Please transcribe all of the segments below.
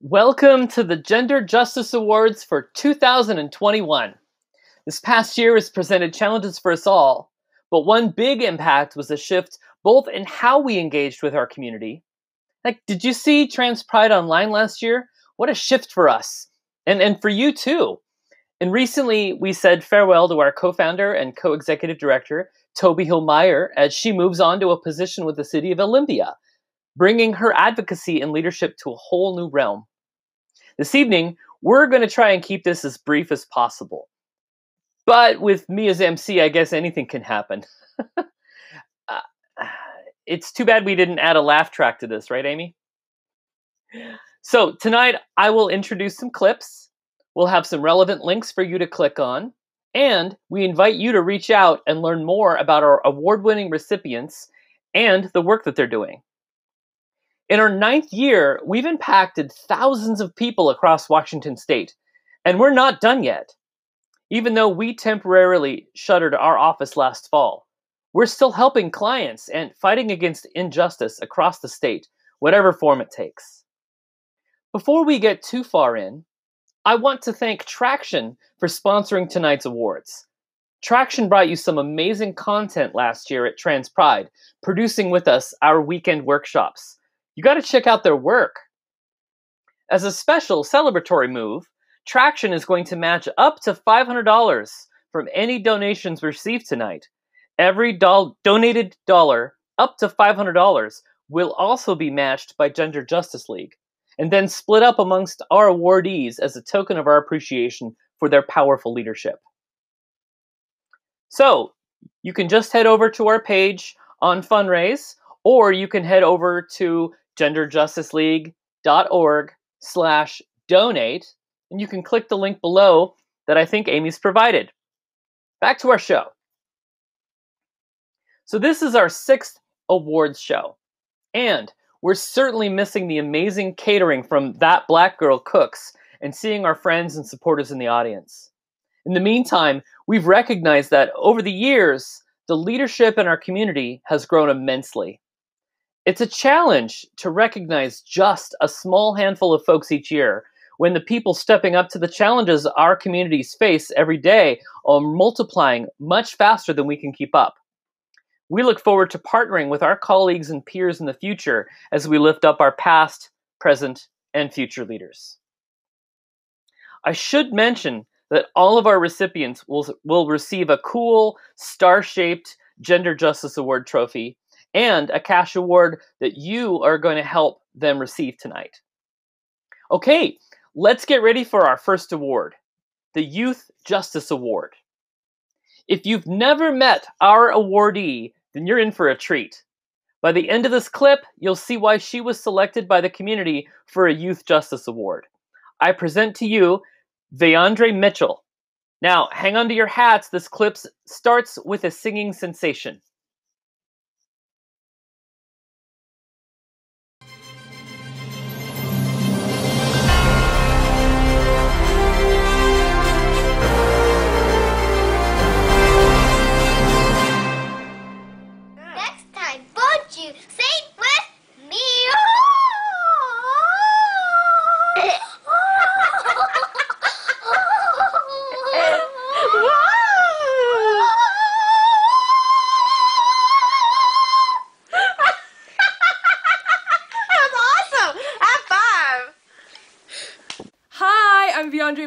Welcome to the Gender Justice Awards for 2021. This past year has presented challenges for us all, but one big impact was a shift both in how we engaged with our community. Like, did you see Trans Pride online last year? What a shift for us, and for you too. And recently, we said farewell to our co-founder and co-executive director, Toby Hill-Meyer, as she moves on to a position with the city of Olympia, bringing her advocacy and leadership to a whole new realm. This evening, we're going to try and keep this as brief as possible. But with me as MC, I guess anything can happen. It's too bad we didn't add a laugh track to this, right, Amy? So tonight, I will introduce some clips. We'll have some relevant links for you to click on. And we invite you to reach out and learn more about our award-winning recipients and the work that they're doing. In our 9th year, we've impacted thousands of people across Washington state, and we're not done yet. Even though we temporarily shuttered our office last fall, we're still helping clients and fighting against injustice across the state, whatever form it takes. Before we get too far in, I want to thank Traction for sponsoring tonight's awards. Traction brought you some amazing content last year at Trans Pride, producing with us our weekend workshops. You got to check out their work. As a special celebratory move, Traction is going to match up to $500 from any donations received tonight. Every donated dollar up to $500 will also be matched by Gender Justice League, and then split up amongst our awardees as a token of our appreciation for their powerful leadership. So, you can just head over to our page on Fundraise, or you can head over to genderjusticeleague.org/donate, and you can click the link below that I think Amy's provided. Back to our show. So this is our 6th awards show, and we're certainly missing the amazing catering from That Black Girl Cooks and seeing our friends and supporters in the audience. In the meantime, we've recognized that over the years, the leadership in our community has grown immensely. It's a challenge to recognize just a small handful of folks each year when the people stepping up to the challenges our communities face every day are multiplying much faster than we can keep up. We look forward to partnering with our colleagues and peers in the future as we lift up our past, present, and future leaders. I should mention that all of our recipients will receive a cool, star-shaped Gender Justice Award trophy and a cash award that you are going to help them receive tonight. Okay, let's get ready for our first award, the Youth Justice Award. If you've never met our awardee, then you're in for a treat. By the end of this clip, you'll see why she was selected by the community for a Youth Justice Award. I present to you Veondre Mitchell. Now, hang on to your hats. This clip starts with a singing sensation.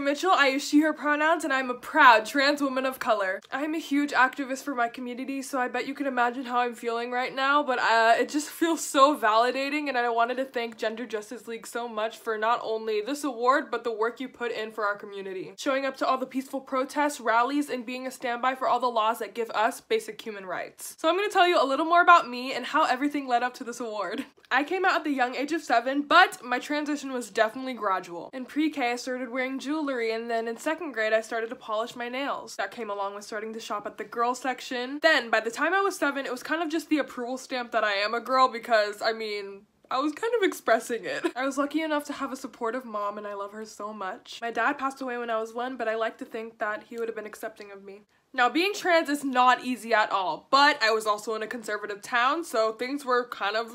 Mitchell, I use she, her pronouns, and I'm a proud trans woman of color. I'm a huge activist for my community, so I bet you can imagine how I'm feeling right now, but it just feels so validating, and I wanted to thank Gender Justice League so much for not only this award, but the work you put in for our community. Showing up to all the peaceful protests, rallies, and being a standby for all the laws that give us basic human rights. So I'm going to tell you a little more about me and how everything led up to this award. I came out at the young age of 7, but my transition was definitely gradual. In pre-K, I started wearing jewelry, and then in 2nd grade, I started to polish my nails. That came along with starting to shop at the girl section. Then, by the time I was 7, it was kind of just the approval stamp that I am a girl because, I mean, I was kind of expressing it. I was lucky enough to have a supportive mom, and I love her so much. My dad passed away when I was 1, but I like to think that he would have been accepting of me. Now, being trans is not easy at all, but I was also in a conservative town, so things were kind of,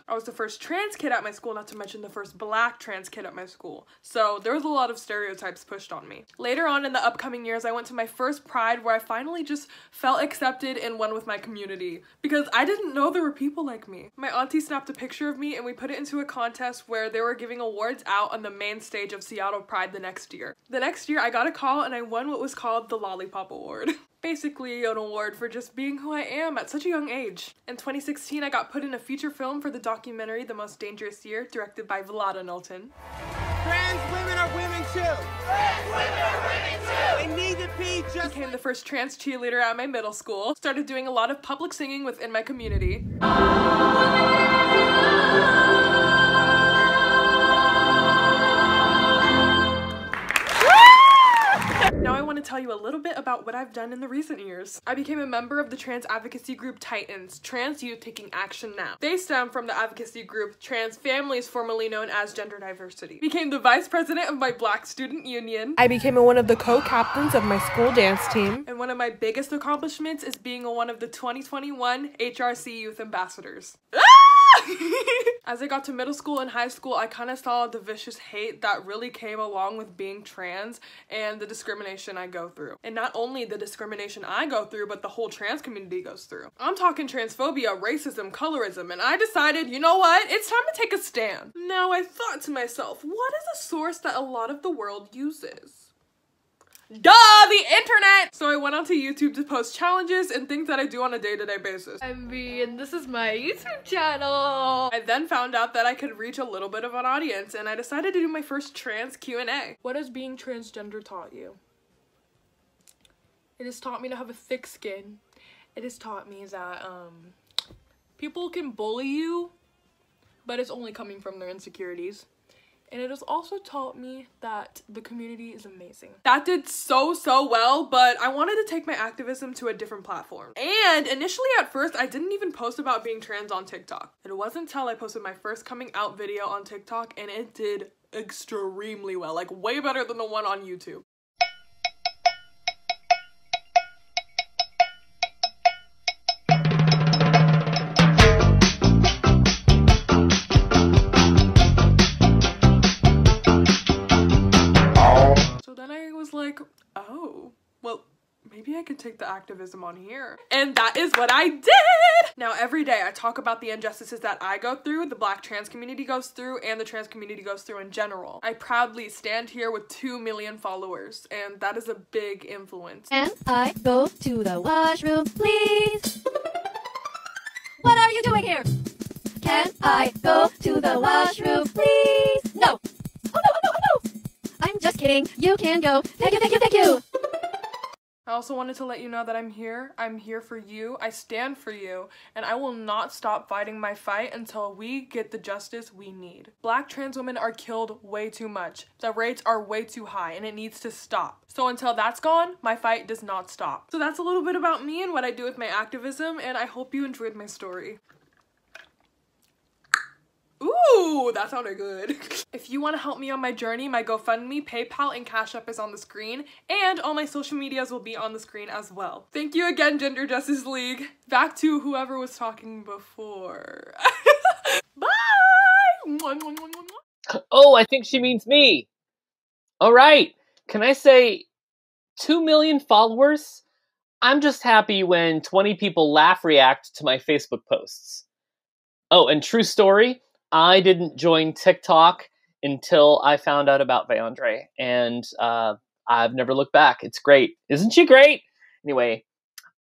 I was the first trans kid at my school, not to mention the first black trans kid at my school. So there was a lot of stereotypes pushed on me. Later on in the upcoming years, I went to my first Pride where I finally just felt accepted and one with my community, because I didn't know there were people like me. My auntie snapped a picture of me and we put it into a contest where they were giving awards out on the main stage of Seattle Pride the next year. The next year, I got a call and I won what was called the Lollipop Award. Basically an award for just being who I am at such a young age. In 2016, I got put in a feature film for the documentary The Most Dangerous Year, directed by Vlada Knowlton. Trans women are women too! Trans women are women too! They need to be just Became the first trans cheerleader at my middle school. Started doing a lot of public singing within my community. Now I want to tell you a little bit about what I've done in the recent years. I became a member of the trans advocacy group Titans, Trans Youth Taking Action Now. They stem from the advocacy group Trans Families, formerly known as Gender Diversity. Became the vice president of my Black Student Union. I became one of the co-captains of my school dance team. And one of my biggest accomplishments is being one of the 2021 HRC Youth Ambassadors. As I got to middle school and high school, I kind of saw the vicious hate that really came along with being trans and the discrimination I go through. And not only the discrimination I go through, but the whole trans community goes through. I'm talking transphobia, racism, colorism, and I decided, you know what? It's time to take a stand. Now I thought to myself, what is a source that a lot of the world uses? Duh, the internet! So I went onto YouTube to post challenges and things that I do on a day-to-day basis. I'm V, and this is my YouTube channel. I then found out that I could reach a little bit of an audience, and I decided to do my first trans Q&A. What has being transgender taught you? It has taught me to have a thick skin. It has taught me that people can bully you, but it's only coming from their insecurities. And it has also taught me that the community is amazing. That did so well, but I wanted to take my activism to a different platform. And initially at first, I didn't even post about being trans on TikTok. It wasn't until I posted my first coming out video on TikTok, and it did extremely well, like way better than the one on YouTube. Like, oh, well, maybe I could take the activism on here. And that is what I did! Now, every day I talk about the injustices that I go through, the Black trans community goes through, and the trans community goes through in general. I proudly stand here with 2 million followers, and that is a big influence. Can I go to the washroom, please? What are you doing here? Can I go to the washroom, please? No! Oh no, oh no, oh no! I'm just kidding. You can go. Thank you, thank you, thank you. I also wanted to let you know that I'm here. I'm here for you. I stand for you. And I will not stop fighting my fight until we get the justice we need. Black trans women are killed way too much. The rates are way too high and it needs to stop. So until that's gone, my fight does not stop. So that's a little bit about me and what I do with my activism, and I hope you enjoyed my story. Ooh, that sounded good. If you want to help me on my journey, my GoFundMe, PayPal, and Cashapp is on the screen, and all my social medias will be on the screen as well. Thank you again, Gender Justice League. Back to whoever was talking before. Bye! Oh, I think she means me. All right. Can I say 2 million followers? I'm just happy when 20 people laugh react to my Facebook posts. Oh, and true story, I didn't join TikTok until I found out about Veondre, and I've never looked back. It's great. Isn't she great? Anyway,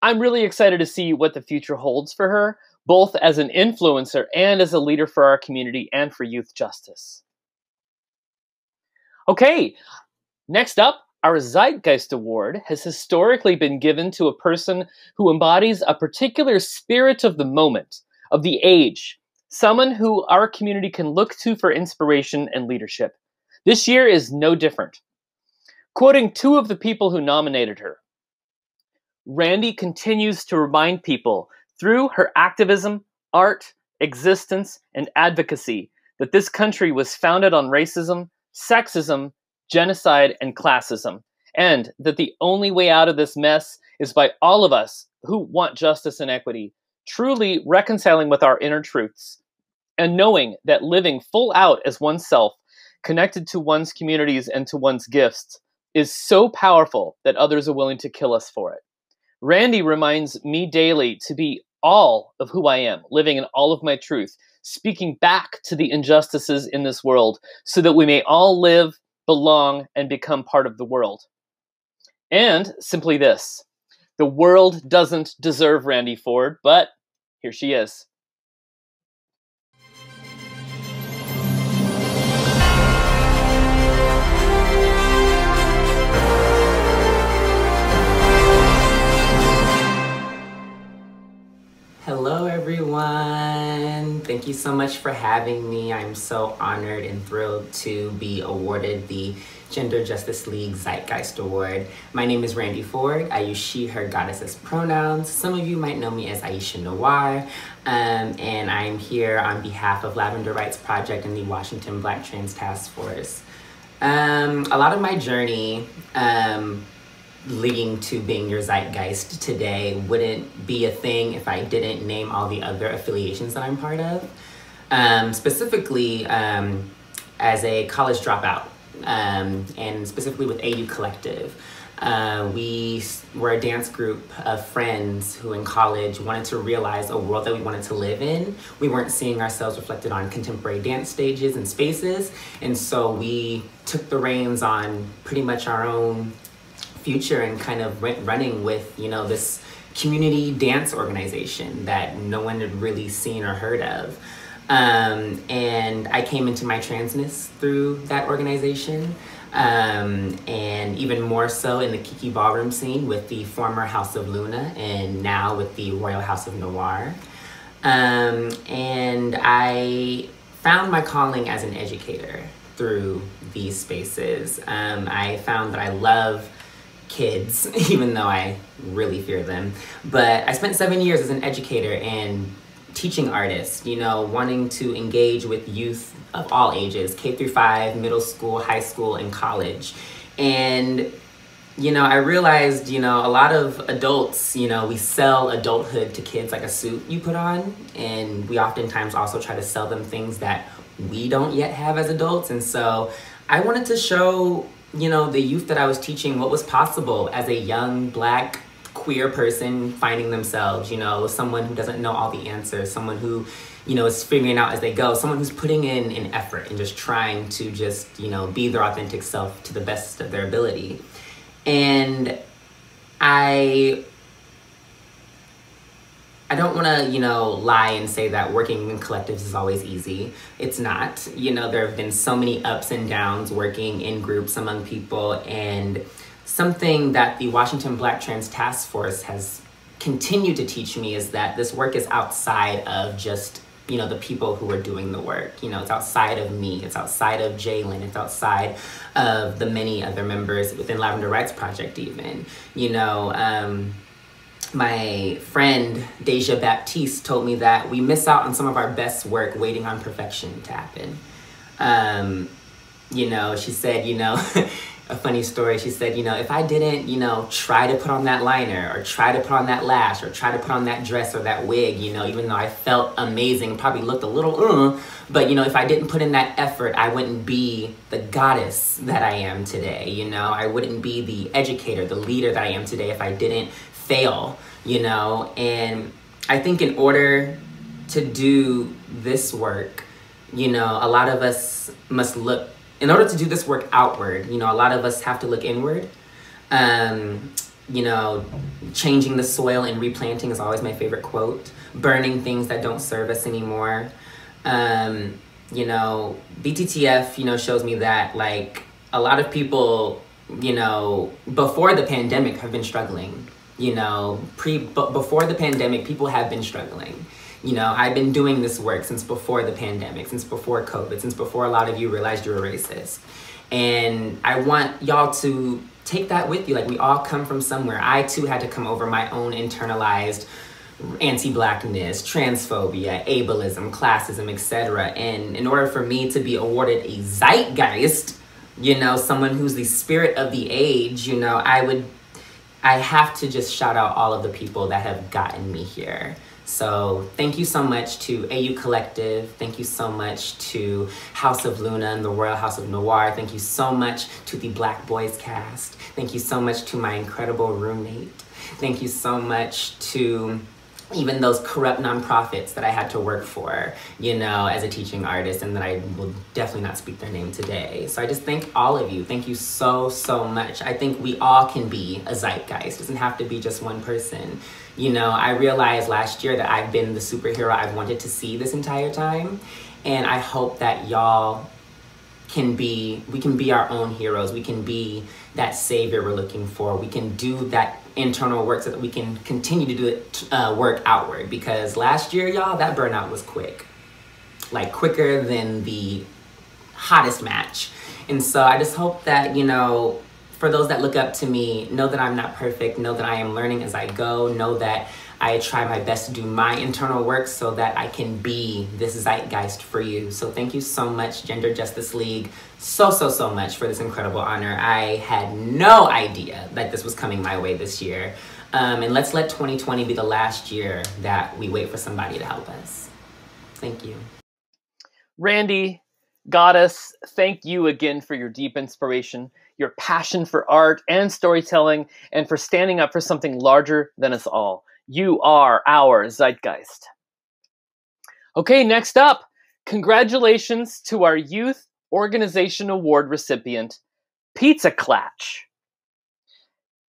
I'm really excited to see what the future holds for her, both as an influencer and as a leader for our community and for youth justice. Okay, next up, our Zeitgeist Award has historically been given to a person who embodies a particular spirit of the moment, of the age, someone who our community can look to for inspiration and leadership. This year is no different. Quoting 2 of the people who nominated her, Randy continues to remind people through her activism, art, existence, and advocacy that this country was founded on racism, sexism, genocide, and classism, and that the only way out of this mess is by all of us who want justice and equity, truly reconciling with our inner truths, and knowing that living full out as oneself, connected to one's communities and to one's gifts, is so powerful that others are willing to kill us for it. Randy reminds me daily to be all of who I am, living in all of my truth, speaking back to the injustices in this world so that we may all live, belong, and become part of the world. And simply this: the world doesn't deserve Randy Ford, but here she is. Hello everyone! Thank you so much for having me. I'm so honored and thrilled to be awarded the Gender Justice League Zeitgeist Award. My name is Randy Ford. I use she, her, goddess as pronouns. Some of you might know me as Aisha Noir, and I'm here on behalf of Lavender Rights Project and the Washington Black Trans Task Force. A lot of my journey leading to being your Zeitgeist today wouldn't be a thing if I didn't name all the other affiliations that I'm part of. Specifically, as a college dropout, and specifically with AU Collective. We were a dance group of friends who in college wanted to realize a world that we wanted to live in. We weren't seeing ourselves reflected on contemporary dance stages and spaces, and so we took the reins on pretty much our own future and kind of went running with, you know, this community dance organization that no one had really seen or heard of. And I came into my transness through that organization, and even more so in the Kiki ballroom scene with the former House of Luna and now with the Royal House of Noir. And I found my calling as an educator through these spaces. I found that I love kids, even though I really fear them. But I spent 7 years as an educator and teaching artists, you know, wanting to engage with youth of all ages, K through 5, middle school, high school, and college. And, you know, I realized, you know, a lot of adults, you know, we sell adulthood to kids like a suit you put on, and we oftentimes also try to sell them things that we don't yet have as adults. And so I wanted to show, you know, the youth that I was teaching what was possible as a young Black queer person finding themselves, you know, someone who doesn't know all the answers, someone who, you know, is figuring out as they go, someone who's putting in an effort and just trying to just, you know, be their authentic self to the best of their ability. And I don't want to, you know, lie and say that working in collectives is always easy. It's not. You know, there have been so many ups and downs working in groups among people, and something that the Washington Black Trans Task Force has continued to teach me is that this work is outside of just, you know, the people who are doing the work. You know, it's outside of me, it's outside of Jalen, it's outside of the many other members within Lavender Rights Project even. You know, my friend Deja Baptiste told me that we miss out on some of our best work waiting on perfection to happen. You know, she said, you know, a funny story, she said, you know, if I didn't, you know, try to put on that liner or try to put on that lash or try to put on that dress or that wig, you know, even though I felt amazing, probably looked a little, but, you know, if I didn't put in that effort, I wouldn't be the goddess that I am today, you know, I wouldn't be the educator, the leader that I am today if I didn't fail, you know. And I think in order to do this work, you know, a lot of us must look, in order to do this work outward, you know, a lot of us have to look inward. You know, changing the soil and replanting is always my favorite quote. Burning things that don't serve us anymore. You know, BTTF, you know, shows me that, like, a lot of people, you know, before the pandemic have been struggling. You know, before the pandemic, people have been struggling. You know, I've been doing this work since before the pandemic, since before COVID, since before a lot of you realized you were racist. And I want y'all to take that with you. Like, we all come from somewhere. I too had to come over my own internalized anti-Blackness, transphobia, ableism, classism, etc. And in order for me to be awarded a Zeitgeist you know, someone who's the spirit of the age, you know, I have to just shout out all of the people that have gotten me here. So thank you so much to AU Collective. Thank you so much to House of Luna and the Royal House of Noir. Thank you so much to the Black Boys cast. Thank you so much to my incredible roommate. Thank you so much to even those corrupt nonprofits that I had to work for, you know, as a teaching artist, and that I will definitely not speak their name today. So I just thank all of you. Thank you so, so much. I think we all can be a zeitgeist. It doesn't have to be just one person. You know, I realized last year that I've been the superhero I've wanted to see this entire time. And I hope that y'all we can be our own heroes. We can be that savior we're looking for. We can do that internal work so that we can continue to do it, work outward. Because last year, y'all, that burnout was quick. Like quicker than the hottest match. And so I just hope that, you know, for those that look up to me, know that I'm not perfect, know that I am learning as I go, know that I try my best to do my internal work so that I can be this zeitgeist for you. So thank you so much, Gender Justice League, so much for this incredible honor. I had no idea that this was coming my way this year. And let's let 2020 be the last year that we wait for somebody to help us. Thank you. Randy, Goddess, thank you again for your deep inspiration, your passion for art and storytelling, and for standing up for something larger than us all. You are our zeitgeist. Okay, next up, congratulations to our Youth Organization Award recipient, PizzaKlatch.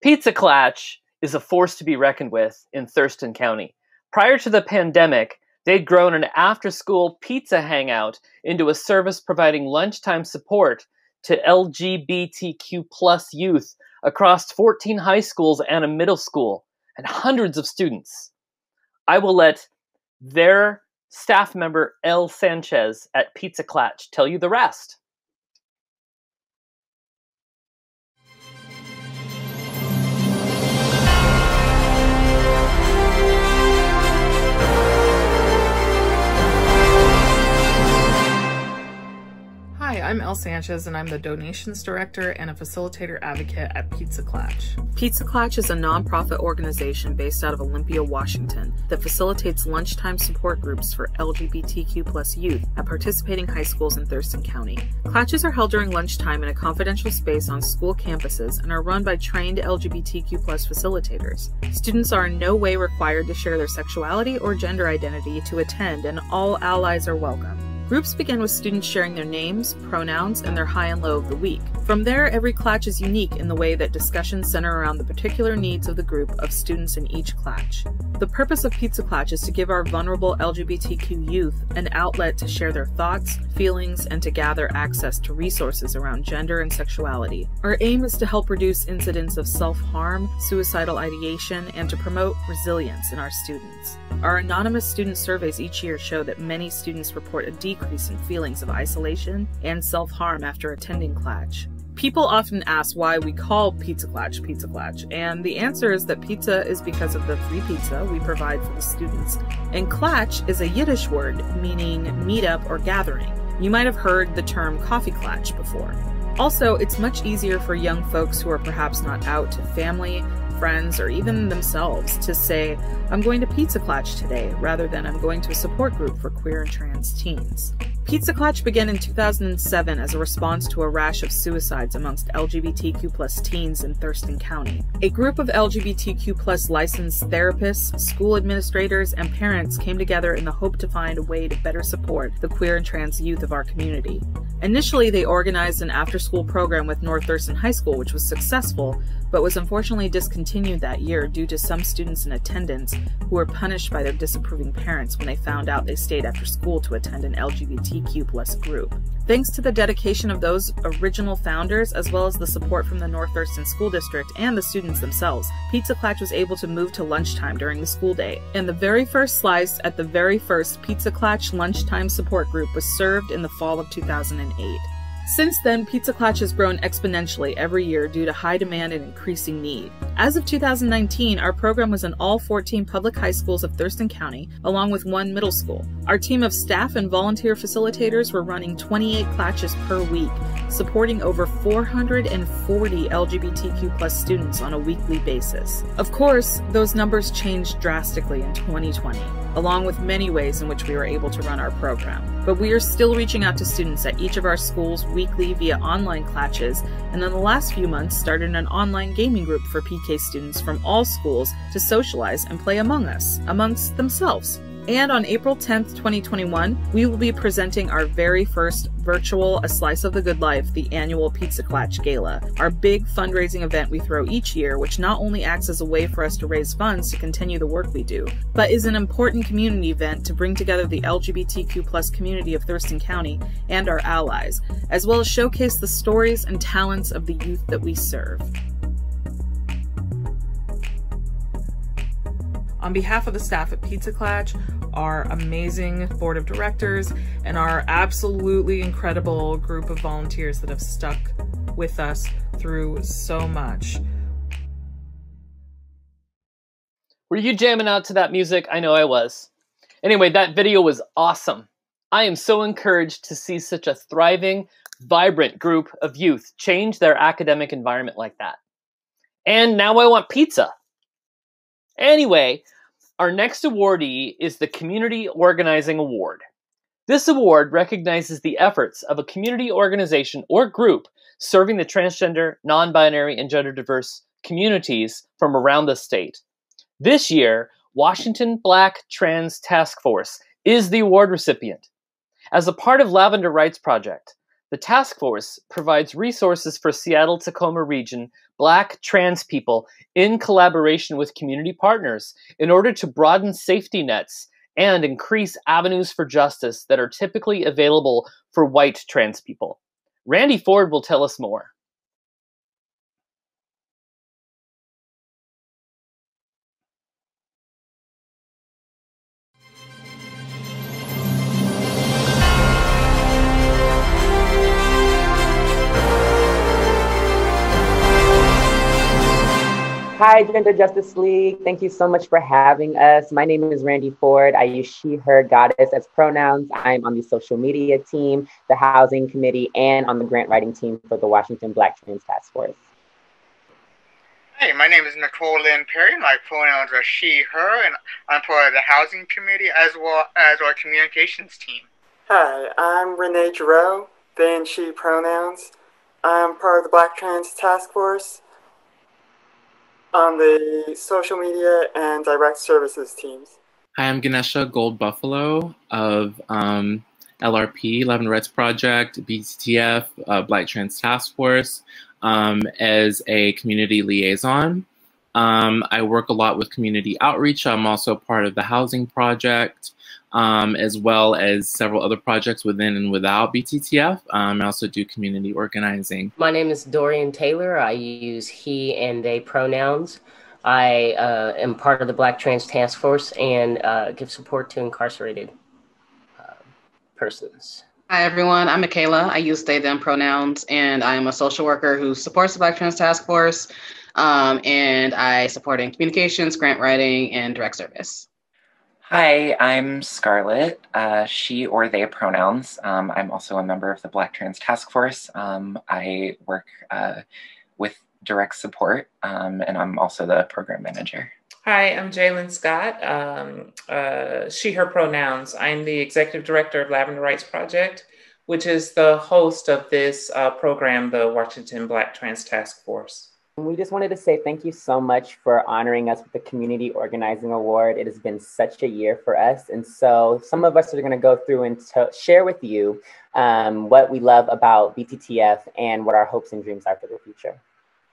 PizzaKlatch is a force to be reckoned with in Thurston County. Prior to the pandemic, they'd grown an after-school pizza hangout into a service providing lunchtime support to LGBTQ+ youth across 14 high schools and a middle school, and hundreds of students. I will let their staff member, El Sanchez at PizzaKlatch, tell you the rest. Hi, I'm El Sanchez, and I'm the Donations Director and a Facilitator Advocate at PizzaKlatch. PizzaKlatch is a nonprofit organization based out of Olympia, Washington, that facilitates lunchtime support groups for LGBTQ+ youth at participating high schools in Thurston County. Klatches are held during lunchtime in a confidential space on school campuses and are run by trained LGBTQ+ facilitators. Students are in no way required to share their sexuality or gender identity to attend, and all allies are welcome. Groups begin with students sharing their names, pronouns, and their high and low of the week. From there, every Klatch is unique in the way that discussions center around the particular needs of the group of students in each Klatch. The purpose of PizzaKlatch is to give our vulnerable LGBTQ youth an outlet to share their thoughts, feelings, and to gather access to resources around gender and sexuality. Our aim is to help reduce incidents of self-harm, suicidal ideation, and to promote resilience in our students. Our anonymous student surveys each year show that many students report a decrease in feelings of isolation and self-harm after attending Klatch. People often ask why we call PizzaKlatch PizzaKlatch, and the answer is that pizza is because of the free pizza we provide for the students, and Klatch is a Yiddish word meaning meetup or gathering. You might have heard the term coffee klatch before. Also, it's much easier for young folks who are perhaps not out to family, friends, or even themselves to say, I'm going to PizzaKlatch today, rather than I'm going to a support group for queer and trans teens. PizzaKlatch began in 2007 as a response to a rash of suicides amongst LGBTQ+ teens in Thurston County. A group of LGBTQ+ licensed therapists, school administrators, and parents came together in the hope to find a way to better support the queer and trans youth of our community. Initially, they organized an after-school program with North Thurston High School, which was successful, but was unfortunately discontinued that year due to some students in attendance who were punished by their disapproving parents when they found out they stayed after school to attend an LGBTQ+ group. Thanks to the dedication of those original founders, as well as the support from the North Thurston School District and the students themselves, PizzaKlatch was able to move to lunchtime during the school day, and the very first slice at the very first PizzaKlatch lunchtime support group was served in the fall of 2008. Since then, PizzaKlatch has grown exponentially every year due to high demand and increasing need. As of 2019, our program was in all 14 public high schools of Thurston County, along with one middle school. Our team of staff and volunteer facilitators were running 28 Klatches per week, supporting over 440 LGBTQ+ students on a weekly basis. Of course, those numbers changed drastically in 2020, along with many ways in which we were able to run our program. But we are still reaching out to students at each of our schools weekly via online Klatches, and in the last few months started an online gaming group for PK students from all schools to socialize and play Among Us, amongst themselves. And on April 10th, 2021, we will be presenting our very first virtual A Slice of the Good Life, the annual PizzaKlatch Gala, our big fundraising event we throw each year, which not only acts as a way for us to raise funds to continue the work we do, but is an important community event to bring together the LGBTQ+ community of Thurston County and our allies, as well as showcase the stories and talents of the youth that we serve. On behalf of the staff at PizzaKlatch, our amazing board of directors, and our absolutely incredible group of volunteers that have stuck with us through so much. Were you jamming out to that music? I know I was. Anyway, that video was awesome. I am so encouraged to see such a thriving, vibrant group of youth change their academic environment like that. And now I want pizza. Anyway, our next awardee is the Community Organizing Award. This award recognizes the efforts of a community organization or group serving the transgender, non-binary, and gender-diverse communities from around the state. This year, Washington Black Trans Task Force is the award recipient. As a part of Lavender Rights Project, the task force provides resources for Seattle-Tacoma region Black trans people in collaboration with community partners in order to broaden safety nets and increase avenues for justice that are typically available for white trans people. Randy Ford will tell us more. Hi, Gender Justice League. Thank you so much for having us. My name is Randy Ford. I use she, her, goddess as pronouns. I'm on the social media team, the housing committee, and on the grant writing team for the Washington Black Trans Task Force. Hey, my name is Nicole Lynn Perry. My pronouns are she, her, and I'm part of the housing committee as well as our communications team. Hi, I'm Renee Giroux, they and she pronouns. I'm part of the Black Trans Task Force on the social media and direct services teams. Hi, I'm Ganesha Gold Buffalo of LRP, Lavender Rights Project, BTTF, Black Trans Task Force, as a community liaison. I work a lot with community outreach. I'm also part of the housing project, as well as several other projects within and without BTTF. I also do community organizing. My name is Dorian Taylor. I use he and they pronouns. I am part of the Black Trans Task Force and give support to incarcerated persons. Hi everyone, I'm Michaela. I use they, them pronouns, and I'm a social worker who supports the Black Trans Task Force, and I support in communications, grant writing, and direct service. Hi, I'm Scarlett, she or they pronouns. I'm also a member of the Black Trans Task Force. I work with direct support, and I'm also the program manager. Hi, I'm Jalen Scott, she, her pronouns. I'm the executive director of Lavender Rights Project, which is the host of this program, the Washington Black Trans Task Force. We just wanted to say thank you so much for honoring us with the Community Organizing Award. It has been such a year for us. And so some of us are going to go through and share with you what we love about BTTF and what our hopes and dreams are for the future.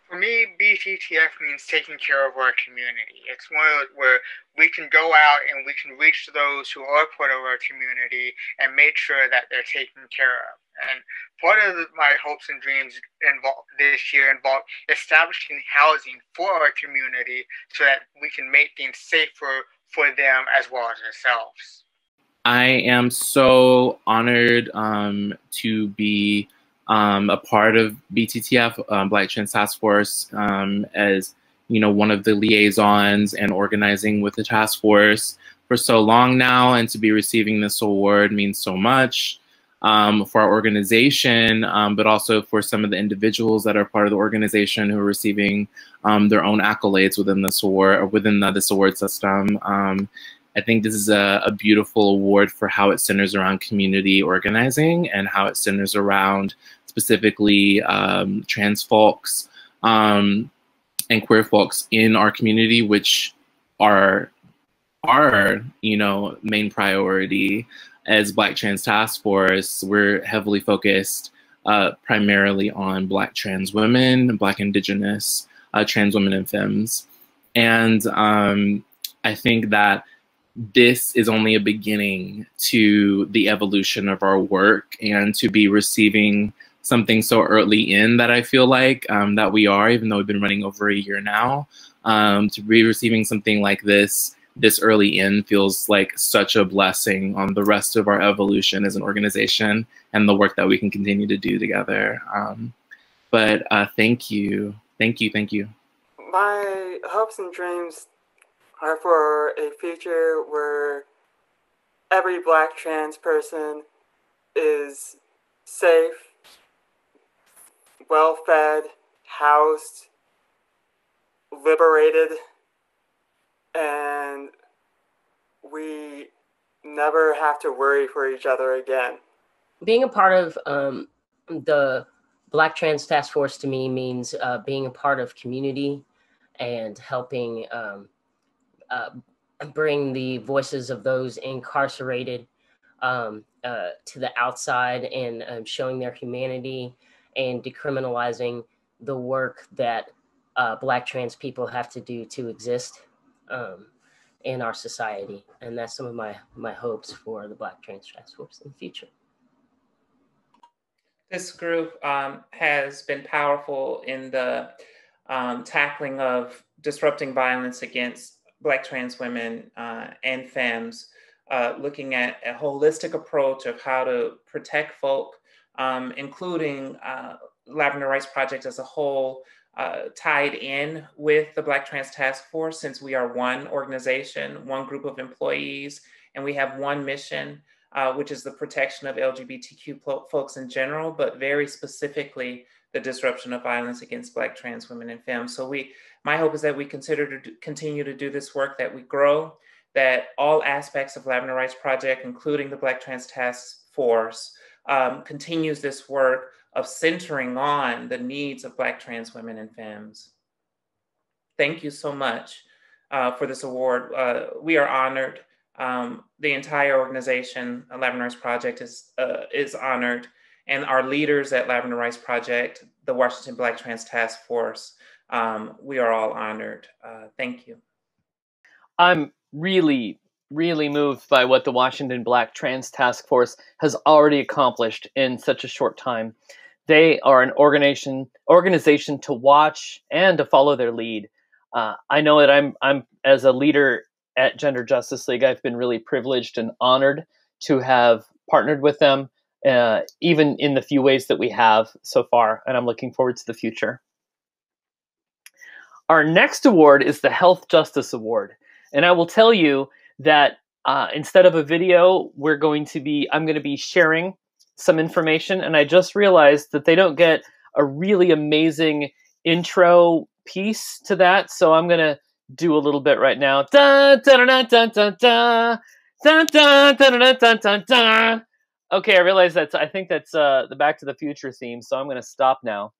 For me, BTTF means taking care of our community. It's one where we can go out and we can reach those who are part of our community and make sure that they're taken care of. And part of my hopes and dreams this year involve establishing housing for our community so that we can make things safer for them as well as ourselves. I am so honored to be a part of BTTF, Black Trans Task Force, as one of the liaisons and organizing with the task force for so long now, and to be receiving this award means so much for our organization, but also for some of the individuals that are part of the organization who are receiving their own accolades within this award, or within this award system. I think this is a beautiful award for how it centers around community organizing and how it centers around specifically trans folks and queer folks in our community, which are our main priority as Black Trans Task Force. We're heavily focused primarily on Black trans women, Black Indigenous trans women and femmes. And I think that this is only a beginning to the evolution of our work, and to be receiving something so early in that I feel like that we are, even though we've been running over a year now, to be receiving something like this early in feels like such a blessing on the rest of our evolution as an organization and the work that we can continue to do together. But thank you. Thank you. Thank you. My hopes and dreams are for a future where every Black trans person is safe, well-fed, housed, liberated, and we never have to worry for each other again. Being a part of the Black Trans Task Force to me means being a part of community and helping bring the voices of those incarcerated to the outside, and showing their humanity and decriminalizing the work that Black trans people have to do to exist in our society. And that's some of my hopes for the Black Trans Task Force in the future. This group has been powerful in the tackling of disrupting violence against Black trans women and femmes, looking at a holistic approach of how to protect folk, including Lavender Rights Project as a whole, tied in with the Black Trans Task Force, since we are one organization, one group of employees, and we have one mission, which is the protection of LGBTQ folks in general, but very specifically the disruption of violence against Black trans women and femmes. So my hope is that we continue to do this work, that we grow, that all aspects of Lavender Rights Project, including the Black Trans Task Force, continues this work of centering on the needs of Black trans women and femmes. Thank you so much for this award. We are honored. The entire organization, Lavender Rights Project, is honored, and our leaders at Lavender Rights Project, the Washington Black Trans Task Force, we are all honored. Thank you. I'm really, really moved by what the Washington Black Trans Task Force has already accomplished in such a short time. They are an organization to watch and to follow their lead. I know that I'm as a leader at Gender Justice League, I've been really privileged and honored to have partnered with them, even in the few ways that we have so far, and I'm looking forward to the future. Our next award is the Health Justice Award, and I will tell you that instead of a video, I'm going to be sharing some information, and I just realized that they don't get a really amazing intro piece to that, so I'm going to do a little bit right now. Da, da, da, da, da, da, da, da, da, da, da, da, da. Okay, I realize I think that's the Back to the Future theme, so I'm going to stop now.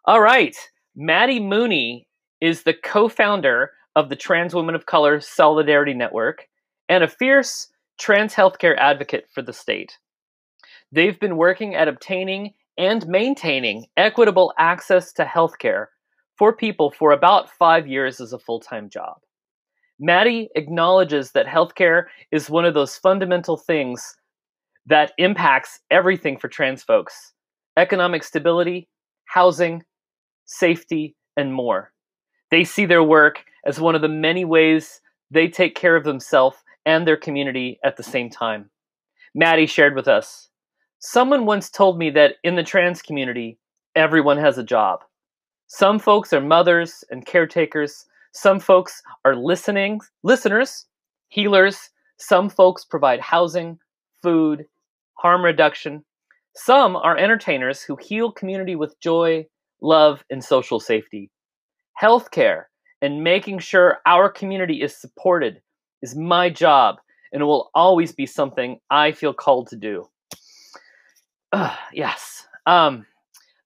All right, Mattie Mooney is the co-founder of the Trans Women of Color Solidarity Network and a fierce trans healthcare advocate for the state. They've been working at obtaining and maintaining equitable access to healthcare for people for about 5 years as a full-time job. Mattie acknowledges that healthcare is one of those fundamental things that impacts everything for trans folks: economic stability, housing, safety, and more. They see their work as one of the many ways they take care of themselves and their community at the same time. Mattie shared with us Someone once told me that in the trans community, everyone has a job. Some folks are mothers and caretakers. Some folks are listeners, healers. Some folks provide housing, food, harm reduction. Some are entertainers who heal community with joy, love, and social safety. Healthcare and making sure our community is supported is my job, and it will always be something I feel called to do. Yes.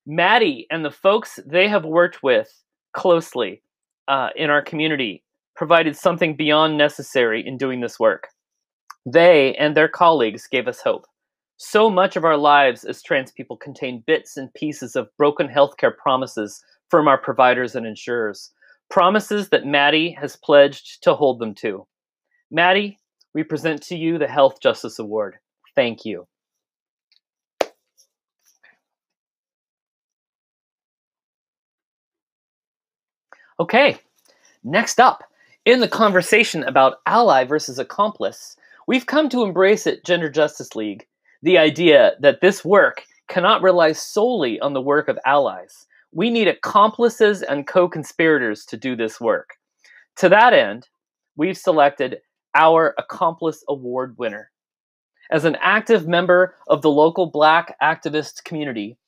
Mattie and the folks they have worked with closely in our community provided something beyond necessary in doing this work. They and their colleagues gave us hope. So much of our lives as trans people contain bits and pieces of broken healthcare promises from our providers and insurers. Promises that Mattie has pledged to hold them to. Mattie, we present to you the Health Justice Award. Thank you. Okay, next up, in the conversation about ally versus accomplice, we've come to embrace at Gender Justice League the idea that this work cannot rely solely on the work of allies. We need accomplices and co-conspirators to do this work. To that end, we've selected our Accomplice Award winner. As an active member of the local Black activist community,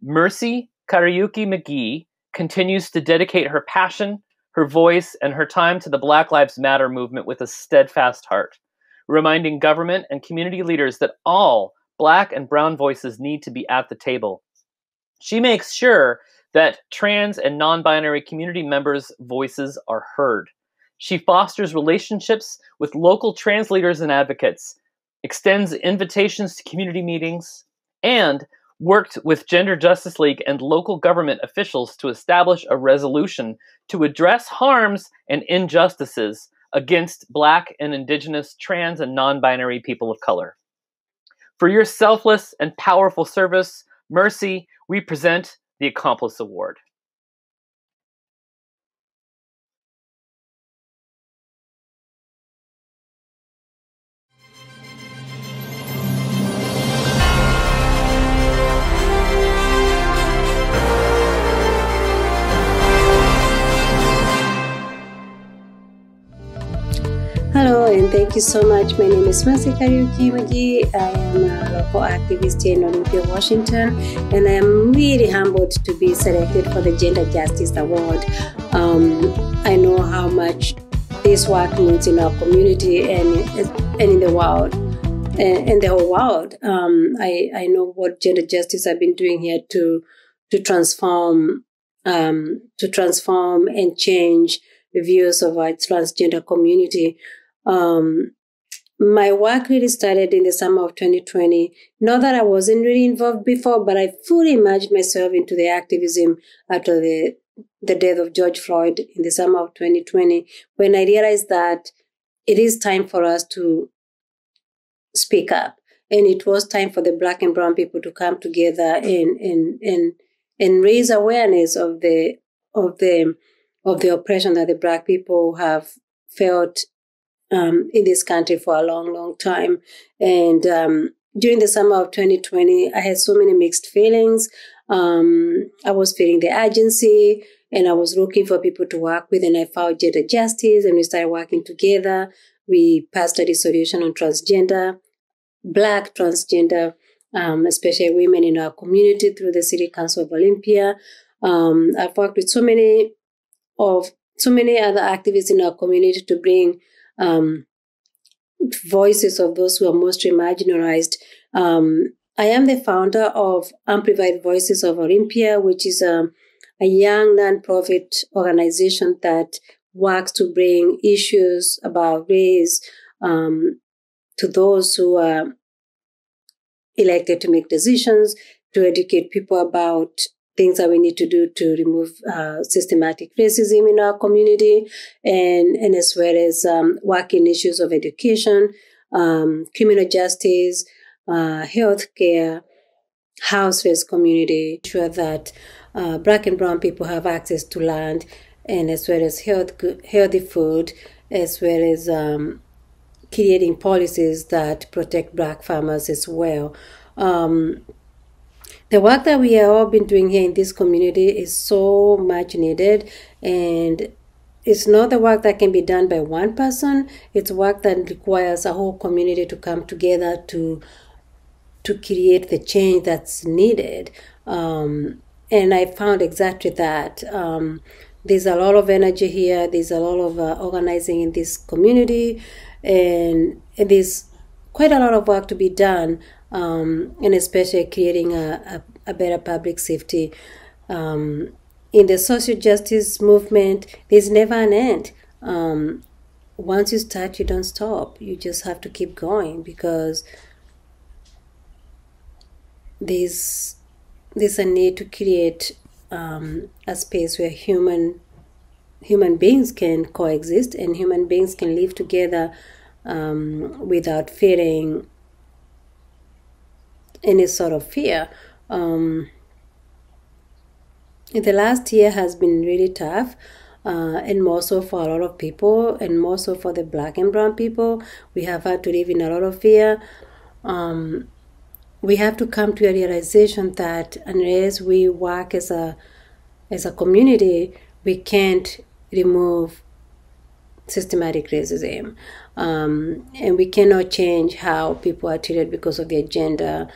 Mercy Kariuki-McGee continues to dedicate her passion, her voice, and her time to the Black Lives Matter movement with a steadfast heart, reminding government and community leaders that all Black and brown voices need to be at the table. She makes sure that trans and non-binary community members' voices are heard. She fosters relationships with local trans leaders and advocates, extends invitations to community meetings, and worked with Gender Justice League and local government officials to establish a resolution to address harms and injustices against Black and Indigenous, trans, and non-binary people of color. For your selfless and powerful service, Mercy, we present the Accomplice Award. Hello and thank you so much. My name is Mercy Kariuki-McGee. I am a local activist in Olympia, Washington, and I am really humbled to be selected for the Gender Justice Award. I know how much this work means in our community and in the world, and the whole world. I know what gender justice have been doing here to transform and change the views of our transgender community. My work really started in the summer of 2020. Not that I wasn't really involved before, but I fully immersed myself into the activism after the death of George Floyd in the summer of 2020, when I realized that it is time for us to speak up. And it was time for the Black and brown people to come together and raise awareness of the oppression that the Black people have felt in this country for a long, long time. And during the summer of 2020, I had so many mixed feelings. I was feeling the urgency, and I was looking for people to work with, and I found Gender Justice, and we started working together. We passed a resolution on transgender, Black transgender, especially women in our community through the City Council of Olympia. I've worked with so many other activists in our community to bring voices of those who are mostly marginalized. I am the founder of Amplified Voices of Olympia, which is a young nonprofit organization that works to bring issues about race to those who are elected to make decisions, to educate people about things that we need to do to remove systematic racism in our community, and as well as working issues of education, criminal justice, healthcare, house-based community, ensure that Black and brown people have access to land, and as well as healthy food, as well as creating policies that protect Black farmers as well. The work that we have all been doing here in this community is so much needed, and it's not the work that can be done by one person. It's work that requires a whole community to come together to create the change that's needed. And I found exactly that. There's a lot of energy here. There's a lot of organizing in this community, and there's quite a lot of work to be done, and especially creating a better public safety. In the social justice movement, there's never an end. Once you start, you don't stop. You just have to keep going, because there's a need to create a space where human beings can coexist and human beings can live together without feeling any sort of fear. The last year has been really tough, and more so for a lot of people, and more so for the Black and brown people. We have had to live in a lot of fear. We have to come to a realization that unless we work as a community, we can't remove systematic racism, and we cannot change how people are treated because of their gender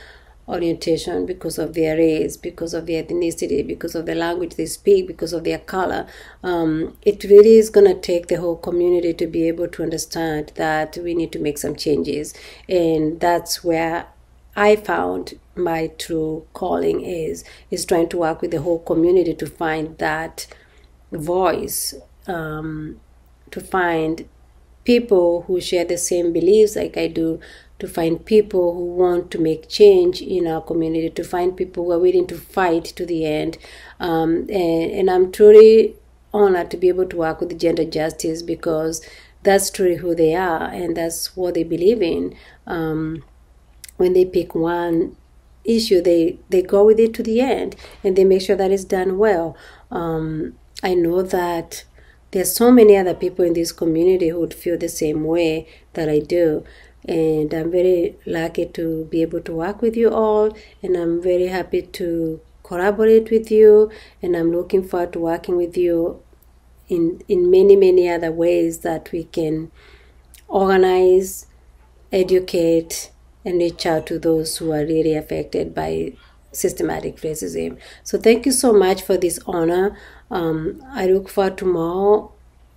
orientation, because of their race, because of their ethnicity, because of the language they speak, because of their color. It really is going to take the whole community to be able to understand that we need to make some changes, and that's where I found my true calling is trying to work with the whole community to find that voice, to find people who share the same beliefs like I do, to find people who want to make change in our community, to find people who are willing to fight to the end. And I'm truly honored to be able to work with gender justice, because that's truly who they are and that's what they believe in. When they pick one issue, they go with it to the end, and they make sure that it's done well. I know that there's so many other people in this community who would feel the same way that I do. And I'm very lucky to be able to work with you all, and I'm very happy to collaborate with you, and I'm looking forward to working with you in many, many other ways that we can organize, educate, and reach out to those who are really affected by systematic racism. So thank you so much for this honor. I look forward to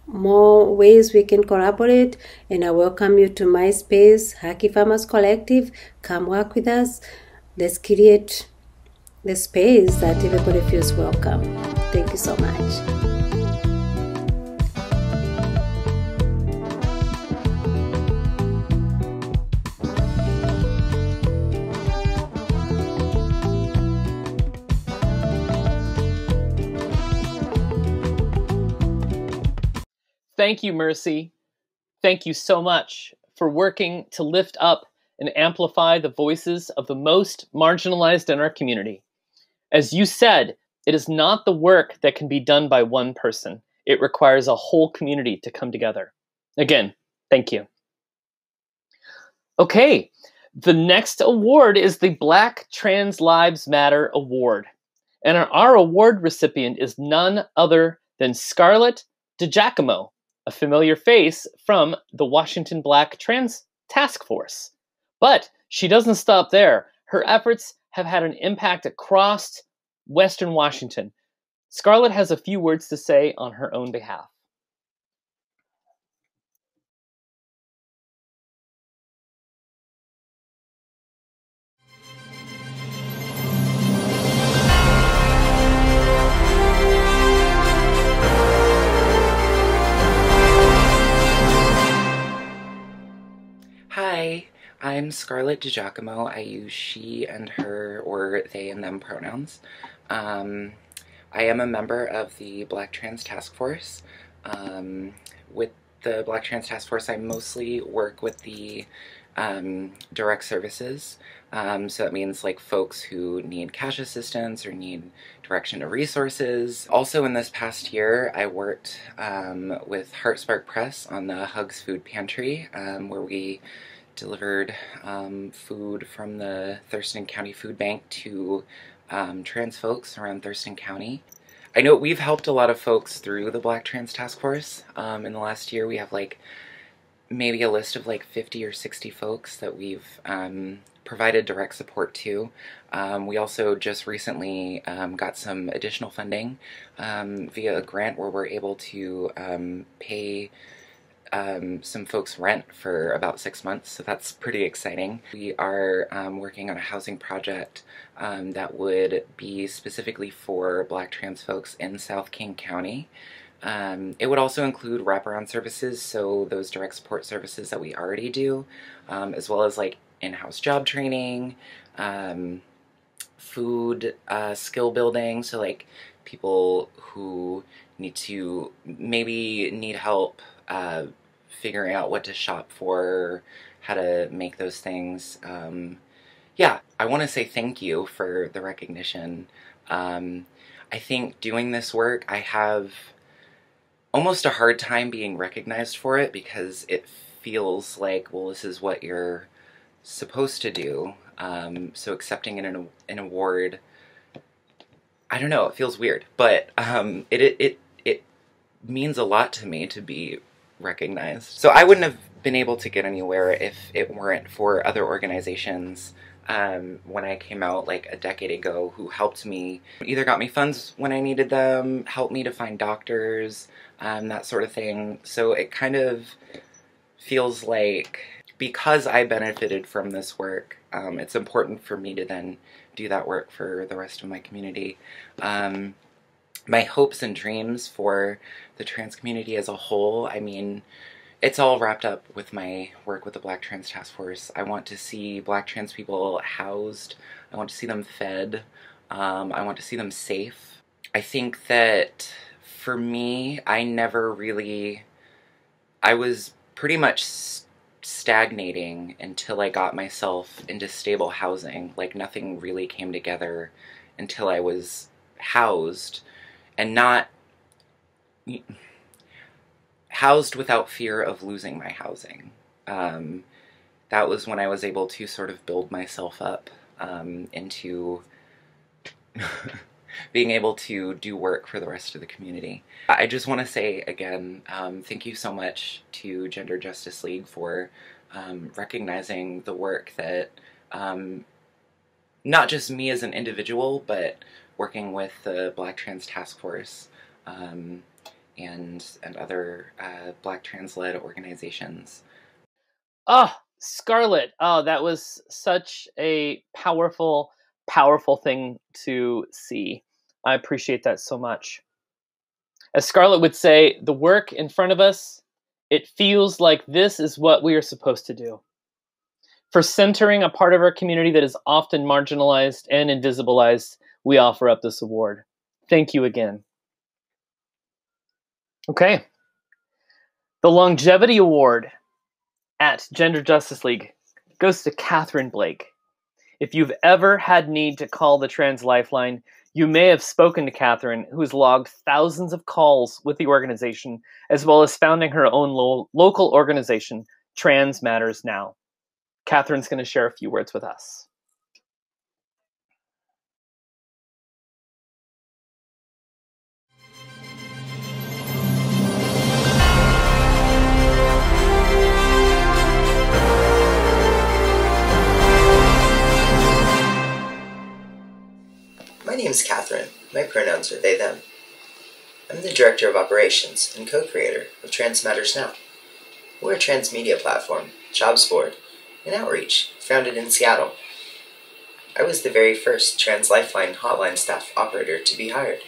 more ways we can collaborate, and I welcome you to my space, Haki Farmers Collective. Come work with us. Let's create the space that everybody feels welcome. Thank you so much. Thank you, Mercy. Thank you so much for working to lift up and amplify the voices of the most marginalized in our community. As you said, it is not the work that can be done by one person. It requires a whole community to come together. Again, thank you. Okay, the next award is the Black Trans Lives Matter Award. And our award recipient is none other than Scarlett DGiacomo, a familiar face from the Washington Black Trans Task Force. But she doesn't stop there. Her efforts have had an impact across Western Washington. Scarlett has a few words to say on her own behalf. Hi, I'm Scarlett DGiacomo. I use she and her or they and them pronouns. I am a member of the Black Trans Task Force. With the Black Trans Task Force, I mostly work with the direct services. So that means like folks who need cash assistance or need direction to resources. Also in this past year, I worked with HeartSpark Press on the Hugs Food Pantry, where we delivered food from the Thurston County Food Bank to trans folks around Thurston County. I know we've helped a lot of folks through the Black Trans Task Force. In the last year, we have like maybe a list of like 50 or 60 folks that we've provided direct support to. We also just recently got some additional funding via a grant where we're able to pay some folks rent for about 6 months, so that's pretty exciting. We are working on a housing project that would be specifically for Black trans folks in South King County. It would also include wraparound services, so those direct support services that we already do, as well as like in-house job training, food skill building, so like people who maybe need help figuring out what to shop for, how to make those things. Yeah, I want to say thank you for the recognition. I think doing this work, I have almost a hard time being recognized for it because it feels like, well, this is what you're supposed to do. So accepting an award, I don't know, it feels weird, but it means a lot to me to be recognized. So I wouldn't have been able to get anywhere if it weren't for other organizations when I came out like a decade ago who helped me, either got me funds when I needed them, helped me to find doctors, that sort of thing. So it kind of feels like because I benefited from this work, it's important for me to then do that work for the rest of my community. My hopes and dreams for the trans community as a whole, I mean, it's all wrapped up with my work with the Black Trans Task Force. I want to see Black trans people housed. I want to see them fed. I want to see them safe. I think that for me, I was pretty much stagnating until I got myself into stable housing. Like nothing really came together until I was housed, and not housed without fear of losing my housing. That was when I was able to sort of build myself up into being able to do work for the rest of the community. I just want to say again, thank you so much to Gender Justice League for recognizing the work that not just me as an individual, but working with the Black Trans Task Force and other Black trans-led organizations. Oh, Scarlett, oh, that was such a powerful thing to see. I appreciate that so much. As Scarlett would say, the work in front of us, it feels like this is what we are supposed to do. For centering a part of our community that is often marginalized and invisibilized, we offer up this award. Thank you again. Okay. The Longevity Award at Gender Justice League goes to Katherine Blake. If you've ever had need to call the Trans Lifeline, you may have spoken to Katherine, who has logged thousands of calls with the organization, as well as founding her own local organization, Trans Matters Now. Katherine's going to share a few words with us. My name is Katherine. My pronouns are they, them. I'm the Director of Operations and co-creator of Trans Matters Now. We're a transmedia platform, jobs board, and outreach founded in Seattle. I was the very first Trans Lifeline hotline staff operator to be hired.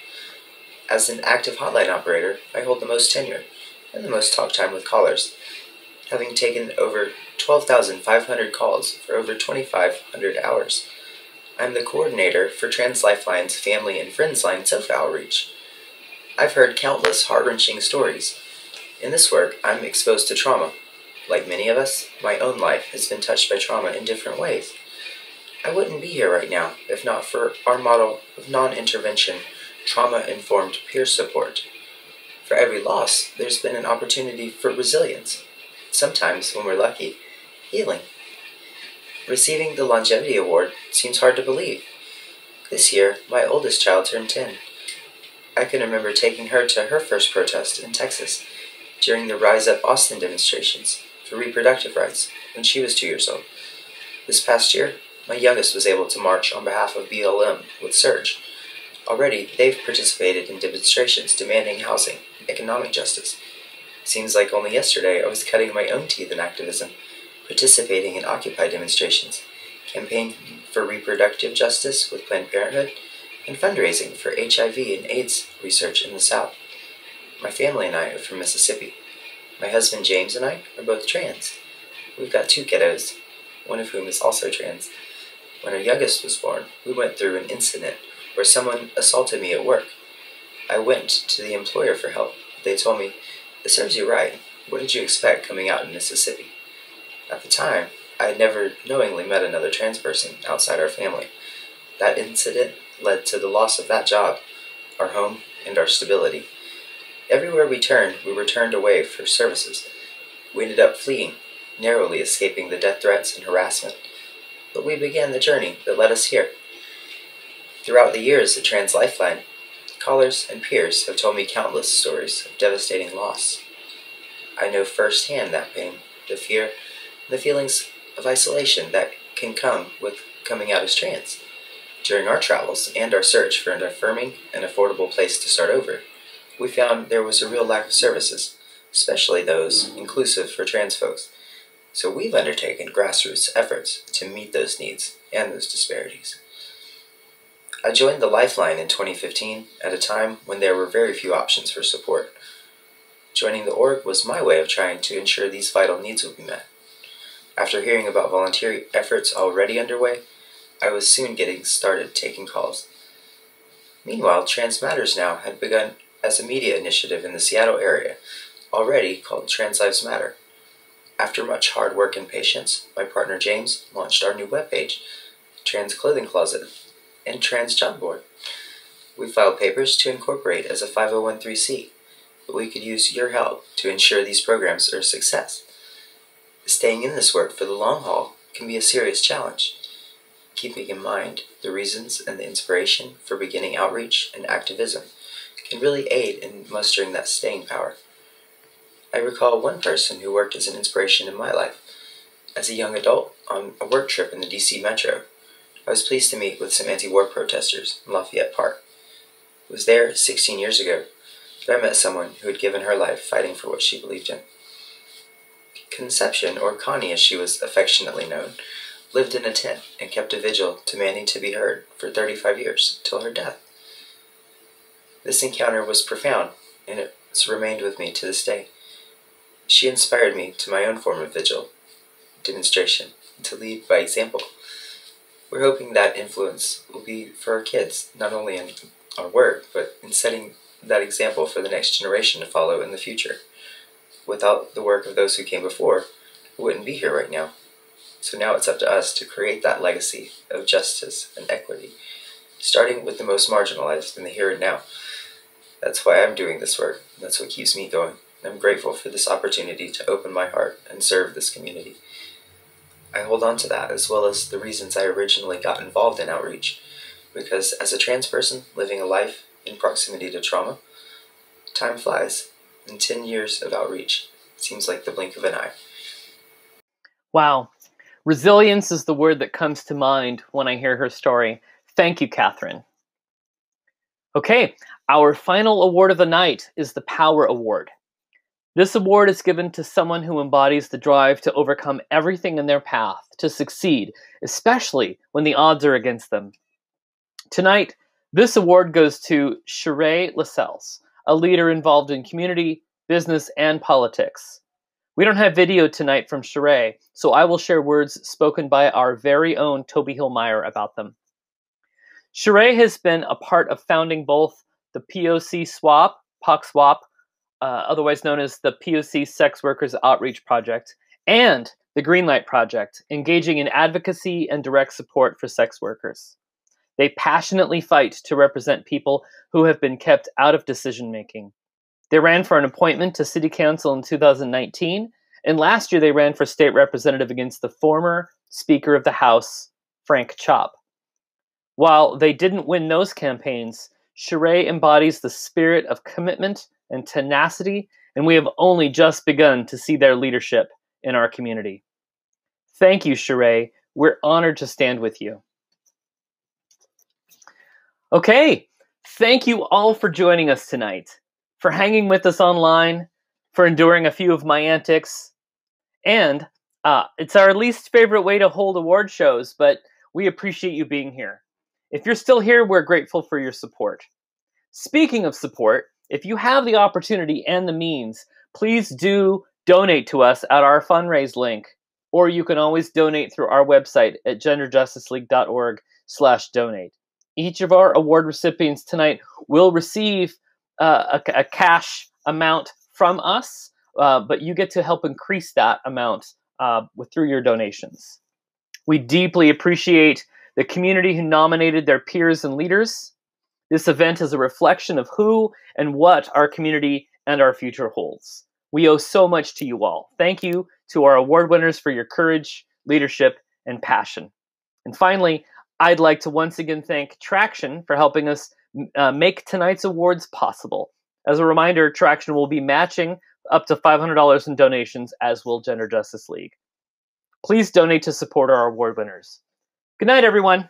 As an active hotline operator, I hold the most tenure and the most talk time with callers, having taken over 12,500 calls for over 2,500 hours. I'm the coordinator for Trans Lifeline's Family and Friends Line SOFA outreach. I've heard countless heart-wrenching stories. In this work, I'm exposed to trauma. Like many of us, my own life has been touched by trauma in different ways. I wouldn't be here right now if not for our model of non-intervention, trauma-informed peer support. For every loss, there's been an opportunity for resilience. Sometimes, when we're lucky, healing. Receiving the Longevity Award seems hard to believe. This year, my oldest child turned 10. I can remember taking her to her first protest in Texas during the Rise Up Austin demonstrations for reproductive rights when she was 2 years old. This past year, my youngest was able to march on behalf of BLM with Surge. Already, they've participated in demonstrations demanding housing and economic justice. Seems like only yesterday I was cutting my own teeth in activism, participating in Occupy demonstrations, campaigning for reproductive justice with Planned Parenthood, and fundraising for HIV and AIDS research in the South. My family and I are from Mississippi. My husband James and I are both trans. We've got 2 kiddos, one of whom is also trans. When our youngest was born, we went through an incident where someone assaulted me at work. I went to the employer for help. They told me, "It serves you right. What did you expect coming out in Mississippi?" At the time, I had never knowingly met another trans person outside our family. That incident led to the loss of that job, our home, and our stability. Everywhere we turned, we were turned away for services. We ended up fleeing, narrowly escaping the death threats and harassment. But we began the journey that led us here. Throughout the years at Trans Lifeline, callers and peers have told me countless stories of devastating loss. I know firsthand that pain, the fear, and the feelings of isolation that can come with coming out as trans. During our travels and our search for an affirming and affordable place to start over, we found there was a real lack of services, especially those inclusive for trans folks. So we've undertaken grassroots efforts to meet those needs and those disparities. I joined the Lifeline in 2015 at a time when there were very few options for support. Joining the org was my way of trying to ensure these vital needs would be met. After hearing about volunteer efforts already underway, I was soon getting started taking calls. Meanwhile, Trans Matters Now had begun as a media initiative in the Seattle area, already called Trans Lives Matter. After much hard work and patience, my partner James launched our new webpage, Trans Clothing Closet, and Trans Job Board. We filed papers to incorporate as a 501(c), but we could use your help to ensure these programs are a success. Staying in this work for the long haul can be a serious challenge. Keeping in mind the reasons and the inspiration for beginning outreach and activism can really aid in mustering that staying power. I recall one person who worked as an inspiration in my life. As a young adult on a work trip in the DC Metro, I was pleased to meet with some anti-war protesters in Lafayette Park. I was there 16 years ago, but I met someone who had given her life fighting for what she believed in. Conception, or Connie as she was affectionately known, lived in a tent and kept a vigil demanding to be heard for 35 years, till her death. This encounter was profound, and it's remained with me to this day. She inspired me to my own form of vigil, demonstration, to lead by example. We're hoping that influence will be for our kids, not only in our work, but in setting that example for the next generation to follow in the future. Without the work of those who came before, we wouldn't be here right now. So now it's up to us to create that legacy of justice and equity, starting with the most marginalized in the here and now. That's why I'm doing this work. That's what keeps me going. I'm grateful for this opportunity to open my heart and serve this community. I hold on to that, as well as the reasons I originally got involved in outreach, because as a trans person living a life in proximity to trauma, time flies, and 10 years of outreach seems like the blink of an eye. Wow. Resilience is the word that comes to mind when I hear her story. Thank you, Katherine. Okay, our final award of the night is the Power Award. This award is given to someone who embodies the drive to overcome everything in their path, to succeed, especially when the odds are against them. Tonight, this award goes to Sherae Lascelles, a leader involved in community, business, and politics. We don't have video tonight from Sherae, so I will share words spoken by our very own Toby Hill-Meyer about them. Sherae has been a part of founding both the POC Swap, POC Swap, otherwise known as the POC Sex Workers Outreach Project, and the Greenlight Project, engaging in advocacy and direct support for sex workers. They passionately fight to represent people who have been kept out of decision-making. They ran for an appointment to City Council in 2019, and last year they ran for state representative against the former Speaker of the House, Frank Chop. While they didn't win those campaigns, Sherae embodies the spirit of commitment and tenacity, and we have only just begun to see their leadership in our community. Thank you, Sherae. We're honored to stand with you. Okay, thank you all for joining us tonight, for hanging with us online, for enduring a few of my antics, and it's our least favorite way to hold award shows, but we appreciate you being here. If you're still here, we're grateful for your support. Speaking of support, if you have the opportunity and the means, please do donate to us at our fundraise link, or you can always donate through our website at genderjusticeleague.org/donate. Each of our award recipients tonight will receive a cash amount from us, but you get to help increase that amount through your donations. We deeply appreciate the community who nominated their peers and leaders. This event is a reflection of who and what our community and our future holds. We owe so much to you all. Thank you to our award winners for your courage, leadership, and passion. And finally, I'd like to once again thank Traction for helping us make tonight's awards possible. As a reminder, Traction will be matching up to $500 in donations, as will Gender Justice League. Please donate to support our award winners. Good night, everyone.